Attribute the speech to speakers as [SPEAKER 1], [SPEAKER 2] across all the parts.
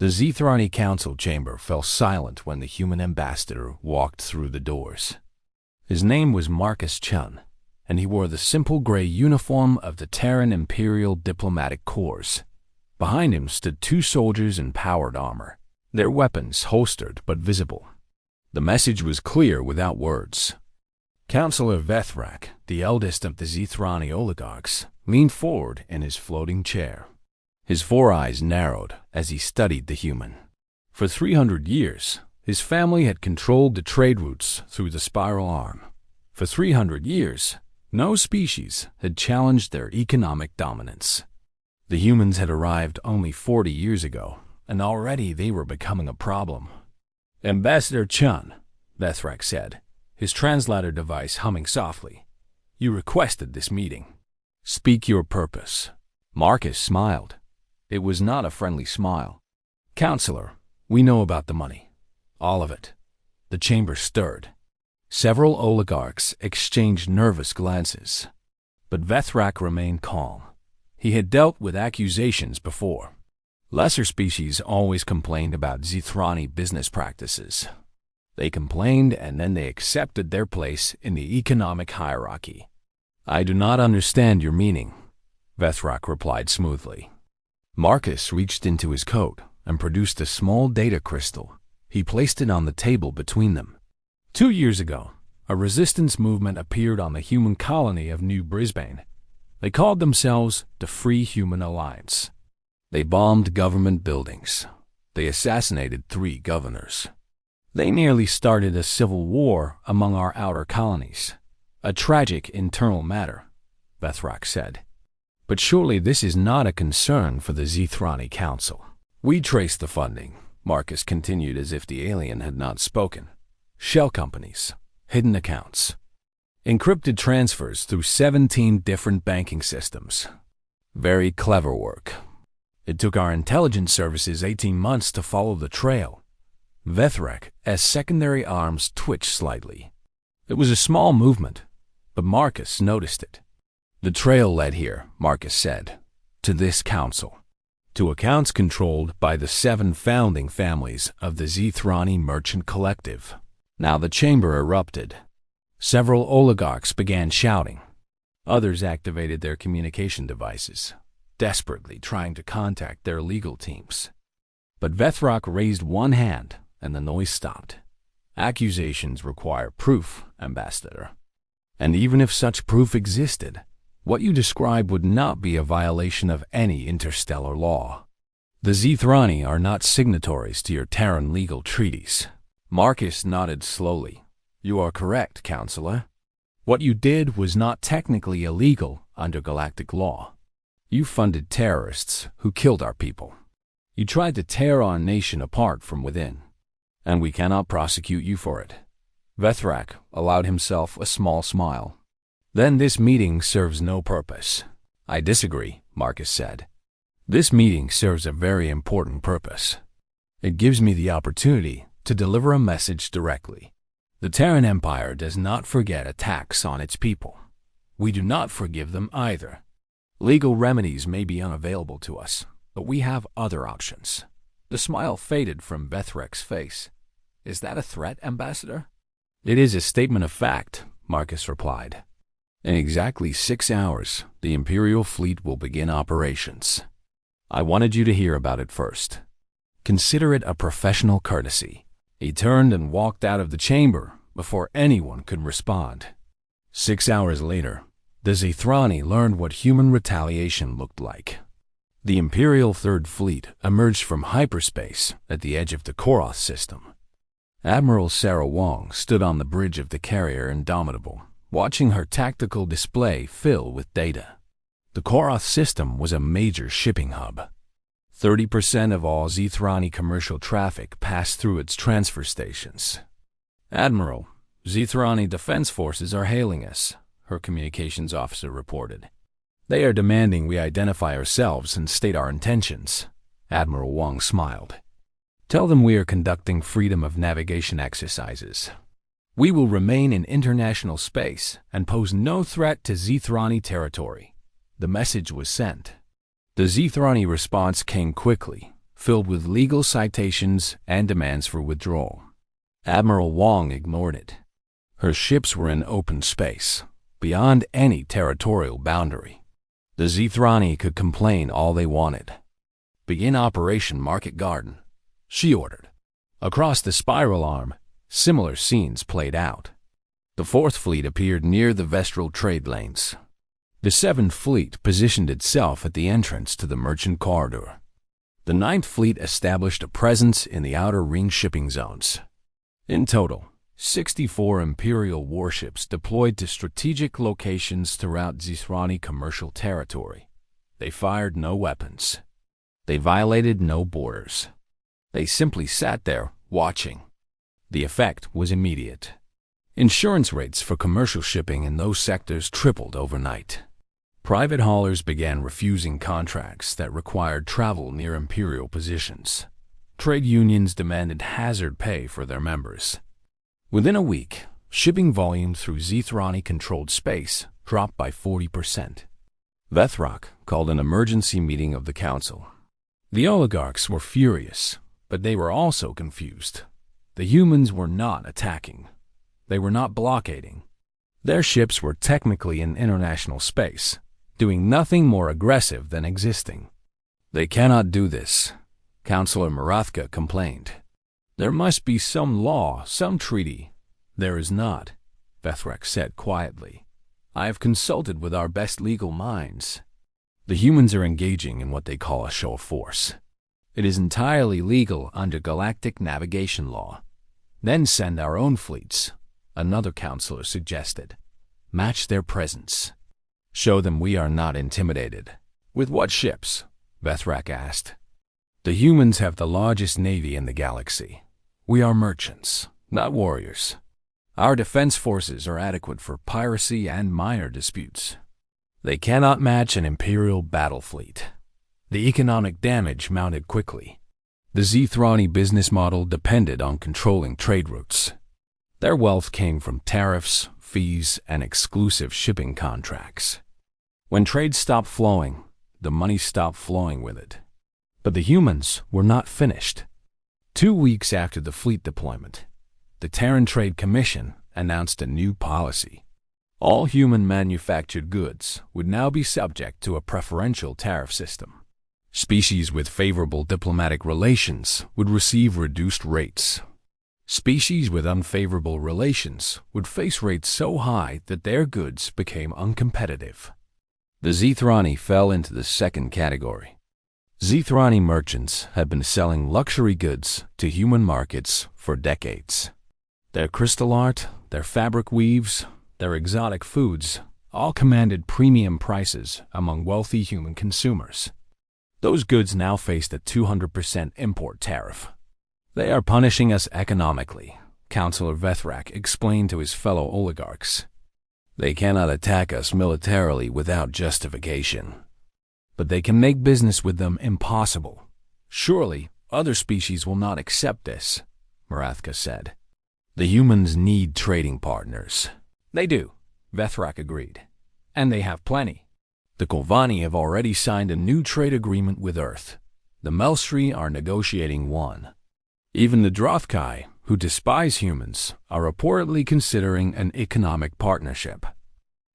[SPEAKER 1] The Zithrani council chamber fell silent when the human ambassador walked through the doors. His name was Marcus Chun, and he wore the simple gray uniform of the Terran Imperial Diplomatic Corps. Behind him stood two soldiers in powered armor, their weapons holstered but visible. The message was clear without words. Councillor Vethrak, the eldest of the Zithrani oligarchs, leaned forward in his floating chair. His four eyes narrowed as he studied the human. For 300 years, his family had controlled the trade routes through the spiral arm. For 300 years, no species had challenged their economic dominance. The humans had arrived only 40 years ago, and already they were becoming a problem. "Ambassador Chun," Vethrak said, his translator device humming softly, "you requested this meeting. Speak your purpose." Marcus smiled. It was not a friendly smile. "Counselor, we know about the money. All of it." The chamber stirred. Several oligarchs exchanged nervous glances. But Vethrak remained calm. He had dealt with accusations before. Lesser species always complained about Zithrani business practices. They complained and then they accepted their place in the economic hierarchy. "I do not understand your meaning," Vethrak replied smoothly. Marcus reached into his coat and produced a small data crystal. He placed it on the table between them. 2 years ago, a resistance movement appeared on the human colony of New Brisbane. They called themselves the Free Human Alliance. They bombed government buildings. They assassinated 3 governors. They nearly started a civil war among our outer colonies. A tragic internal matter, Vethrak said. But surely this is not a concern for the Zithrani Council. "We traced the funding," Marcus continued as if the alien had not spoken. "Shell companies, hidden accounts, encrypted transfers through 17 different banking systems. Very clever work. It took our intelligence services 18 months to follow the trail." Vethrak, as secondary arms twitched slightly. It was a small movement, but Marcus noticed it. "The trail led here," Marcus said, "to this council, to accounts controlled by the 7 founding families of the Zithrani Merchant Collective." Now the chamber erupted. Several oligarchs began shouting. Others activated their communication devices, desperately trying to contact their legal teams. But Vethrak raised one hand, and the noise stopped. "Accusations require proof, Ambassador. And even if such proof existed, what you describe would not be a violation of any interstellar law. The Zithrani are not signatories to your Terran legal treaties." Marcus nodded slowly. "You are correct, Counselor. What you did was not technically illegal under galactic law. You funded terrorists who killed our people. You tried to tear our nation apart from within, and we cannot prosecute you for it." Vethrak allowed himself a small smile. "Then this meeting serves no purpose." "I disagree," Marcus said. "This meeting serves a very important purpose. It gives me the opportunity to deliver a message directly. The Terran Empire does not forget attacks on its people. We do not forgive them either. Legal remedies may be unavailable to us, but we have other options." The smile faded from Vethrak's face. "Is that a threat, Ambassador?" "It is a statement of fact," Marcus replied. "In exactly 6 hours, the Imperial fleet will begin operations. I wanted you to hear about it first. Consider it a professional courtesy." He turned and walked out of the chamber before anyone could respond. 6 hours later, the Zithrani learned what human retaliation looked like. The Imperial Third Fleet emerged from hyperspace at the edge of the Koroth system. Admiral Sarah Wong stood on the bridge of the carrier Indomitable, watching her tactical display fill with data. The Koroth system was a major shipping hub. 30% of all Zithrani commercial traffic passed through its transfer stations. "Admiral, Zithrani Defense Forces are hailing us," her communications officer reported. "They are demanding we identify ourselves and state our intentions." Admiral Wong smiled. "Tell them we are conducting freedom of navigation exercises. We will remain in international space and pose no threat to Zithrani territory." The message was sent. The Zithrani response came quickly, filled with legal citations and demands for withdrawal. Admiral Wong ignored it. Her ships were in open space, beyond any territorial boundary. The Zithrani could complain all they wanted. "Begin Operation Market Garden," she ordered. Across the spiral arm, similar scenes played out. The Fourth Fleet appeared near the Vestral trade lanes. The Seventh Fleet positioned itself at the entrance to the merchant corridor. The Ninth Fleet established a presence in the outer ring shipping zones. In total, 64 Imperial warships deployed to strategic locations throughout Zithrani commercial territory. They fired no weapons. They violated no borders. They simply sat there, watching. The effect was immediate. Insurance rates for commercial shipping in those sectors tripled overnight. Private haulers began refusing contracts that required travel near Imperial positions. Trade unions demanded hazard pay for their members. Within a week, shipping volume through Zithrani-controlled space dropped by 40%. Vethrak called an emergency meeting of the council. The oligarchs were furious, but they were also confused. The humans were not attacking. They were not blockading. Their ships were technically in international space, doing nothing more aggressive than existing. "They cannot do this," Councillor Marathka complained. "There must be some law, some treaty." "There is not," Vethrak said quietly. "I have consulted with our best legal minds. The humans are engaging in what they call a show of force. It is entirely legal under galactic navigation law. Then send our own fleets," another councillor suggested. "Match their presence. Show them we are not intimidated." "With what ships?" Vethrak asked. "The humans have the largest navy in the galaxy. We are merchants, not warriors. Our defense forces are adequate for piracy and minor disputes. They cannot match an Imperial battle fleet." The economic damage mounted quickly. The Zithrani business model depended on controlling trade routes. Their wealth came from tariffs, fees, and exclusive shipping contracts. When trade stopped flowing, the money stopped flowing with it. But the humans were not finished. 2 weeks after the fleet deployment, the Terran Trade Commission announced a new policy. All human manufactured goods would now be subject to a preferential tariff system. Species with favorable diplomatic relations would receive reduced rates. Species with unfavorable relations would face rates so high that their goods became uncompetitive. The Zithrani fell into the second category. Zithrani merchants had been selling luxury goods to human markets for decades. Their crystal art, their fabric weaves, their exotic foods all commanded premium prices among wealthy human consumers. Those goods now faced a 200% import tariff. "They are punishing us economically," Councillor Vethrak explained to his fellow oligarchs. "They cannot attack us militarily without justification. But they can make business with them impossible. Surely other species will not accept this," Marathka said. "The humans need trading partners." "They do," Vethrak agreed. "And they have plenty. The Kolvani have already signed a new trade agreement with Earth. The Melstri are negotiating one. Even the Drothkai, who despise humans, are reportedly considering an economic partnership.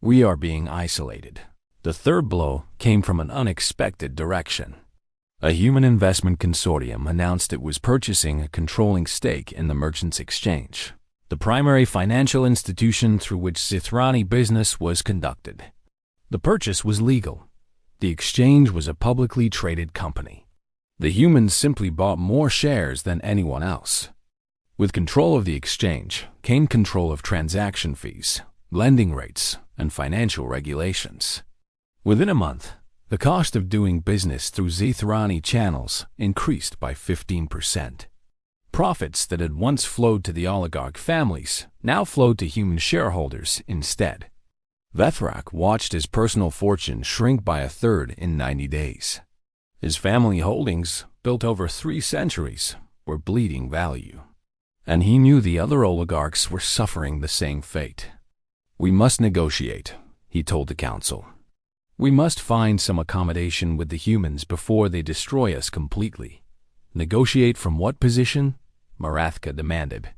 [SPEAKER 1] We are being isolated." The third blow came from an unexpected direction. A human investment consortium announced it was purchasing a controlling stake in the Merchants Exchange, the primary financial institution through which Zithrani business was conducted. The purchase was legal. The exchange was a publicly traded company. The humans simply bought more shares than anyone else. With control of the exchange came control of transaction fees, lending rates, and financial regulations. Within a month, the cost of doing business through Zithrani channels increased by 15%. Profits that had once flowed to the oligarch families now flowed to human shareholders instead. Vethrak watched his personal fortune shrink by a third in 90 days. His family holdings, built over 3 centuries, were bleeding value. And he knew the other oligarchs were suffering the same fate. "We must negotiate," he told the council. "We must find some accommodation with the humans before they destroy us completely. Negotiate from what position? Marathka demanded.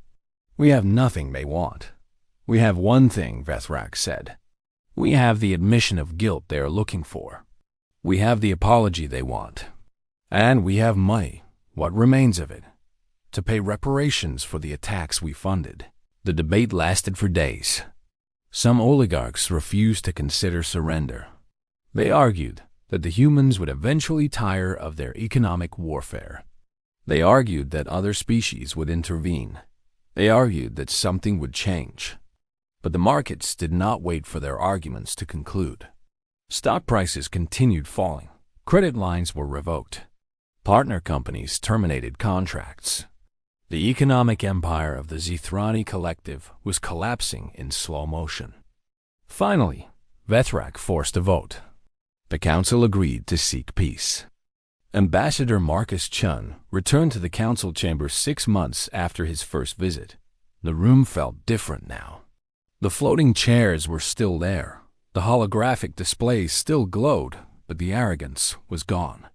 [SPEAKER 1] We have nothing they want. We have one thing, Vethrak said. We have the admission of guilt they are looking for. We have the apology they want. And we have money, what remains of it, to pay reparations for the attacks we funded. The debate lasted for days. Some oligarchs refused to consider surrender. They argued that the humans would eventually tire of their economic warfare. They argued that other species would intervene. They argued that something would change. But the markets did not wait for their arguments to conclude. Stock prices continued falling. Credit lines were revoked. Partner companies terminated contracts. The economic empire of the Zithrani collective was collapsing in slow motion. Finally, Vethrak forced a vote. The council agreed to seek peace. Ambassador Marcus Chun returned to the council chamber 6 months after his first visit. The room felt different now. The floating chairs were still there. The holographic displays still glowed, but the arrogance was gone.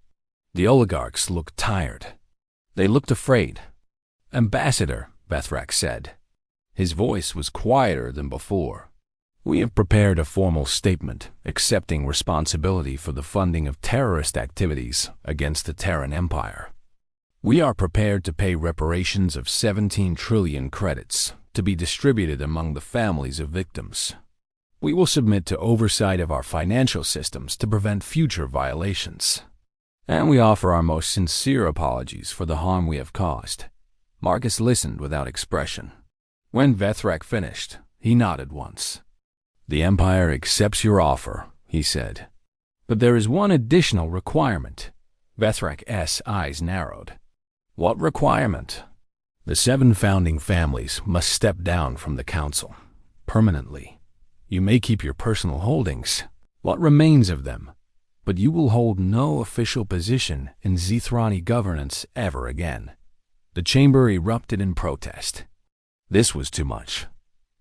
[SPEAKER 1] The oligarchs looked tired. They looked afraid. Ambassador, Vethrak said. His voice was quieter than before. We have prepared a formal statement accepting responsibility for the funding of terrorist activities against the Terran Empire. We are prepared to pay reparations of 17 trillion credits to be distributed among the families of victims. We will submit to oversight of our financial systems to prevent future violations. And we offer our most sincere apologies for the harm we have caused. Marcus listened without expression. When Vethrak finished, he nodded once. The Empire accepts your offer, he said. But there is one additional requirement. Vethrak's eyes narrowed. What requirement? The 7 founding families must step down from the council. Permanently. You may keep your personal holdings, what remains of them, but you will hold no official position in Zithrani governance ever again. The chamber erupted in protest. This was too much.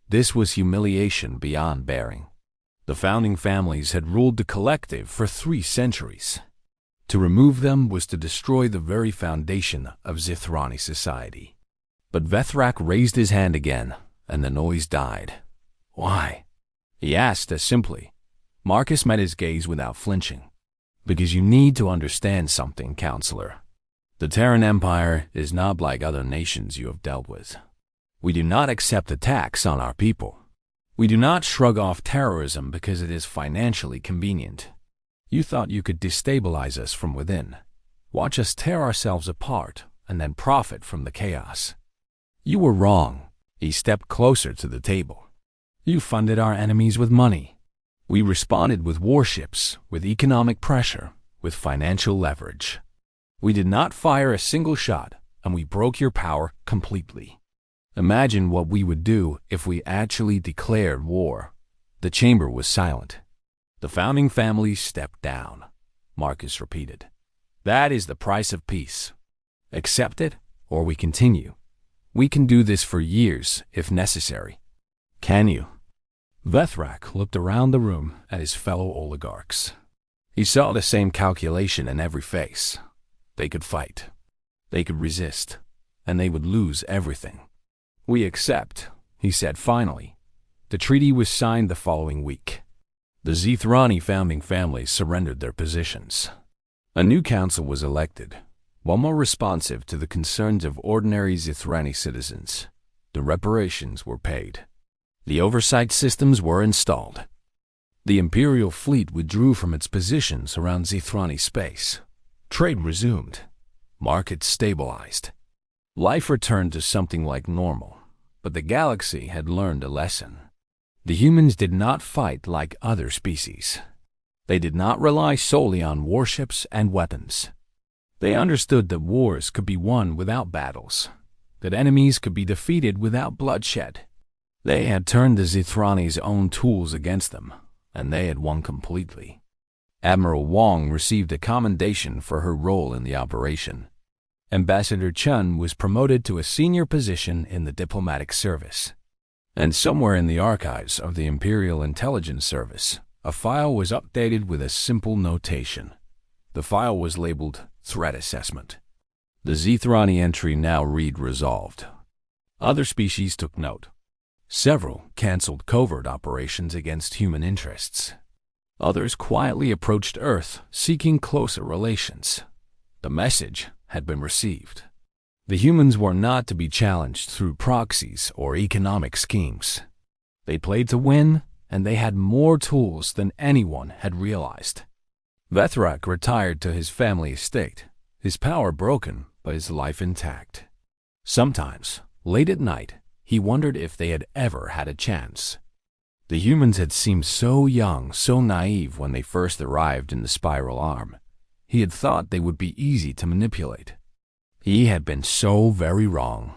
[SPEAKER 1] This was humiliation beyond bearing. The founding families had ruled the collective for 3 centuries. To remove them was to destroy the very foundation of Zithrani society. But Vethrak raised his hand again, and the noise died. Why? He asked as simply. Marcus met his gaze without flinching. Because you need to understand something, Counselor. The Terran Empire is not like other nations you have dealt with. We do not accept attacks on our people. We do not shrug off terrorism because it is financially convenient. You thought you could destabilize us from within, watch us tear ourselves apart, and then profit from the chaos. You were wrong. He stepped closer to the table. You funded our enemies with money. We responded with warships, with economic pressure, with financial leverage. We did not fire a single shot, and we broke your power completely. Imagine what we would do if we actually declared war. The chamber was silent. The founding families stepped down. Marcus repeated. That is the price of peace. Accept it, or we continue. We can do this for years, if necessary. Can you? Vethrak looked around the room at his fellow oligarchs. He saw the same calculation in every face. They could fight. They could resist. And they would lose everything. We accept, he said finally. The treaty was signed the following week. The Zithrani founding families surrendered their positions. A new council was elected, one more responsive to the concerns of ordinary Zithrani citizens. The reparations were paid. The oversight systems were installed. The Imperial fleet withdrew from its positions around Zithrani space. Trade resumed. Markets stabilized. Life returned to something like normal, but the galaxy had learned a lesson. The humans did not fight like other species. They did not rely solely on warships and weapons. They understood that wars could be won without battles, that enemies could be defeated without bloodshed. They had turned the Zithrani's own tools against them, and they had won completely. Admiral Wong received a commendation for her role in the operation. Ambassador Chun was promoted to a senior position in the diplomatic service. And somewhere in the archives of the Imperial Intelligence Service, a file was updated with a simple notation. The file was labeled Threat Assessment. The Zethrani entry now read resolved. Other species took note. Several canceled covert operations against human interests. Others quietly approached Earth, seeking closer relations. The message had been received. The humans were not to be challenged through proxies or economic schemes. They played to win, and they had more tools than anyone had realized. Vethrak retired to his family estate, his power broken but his life intact. Sometimes, late at night, he wondered if they had ever had a chance. The humans had seemed so young, so naive when they first arrived in the Spiral Arm. He had thought they would be easy to manipulate. He had been so very wrong.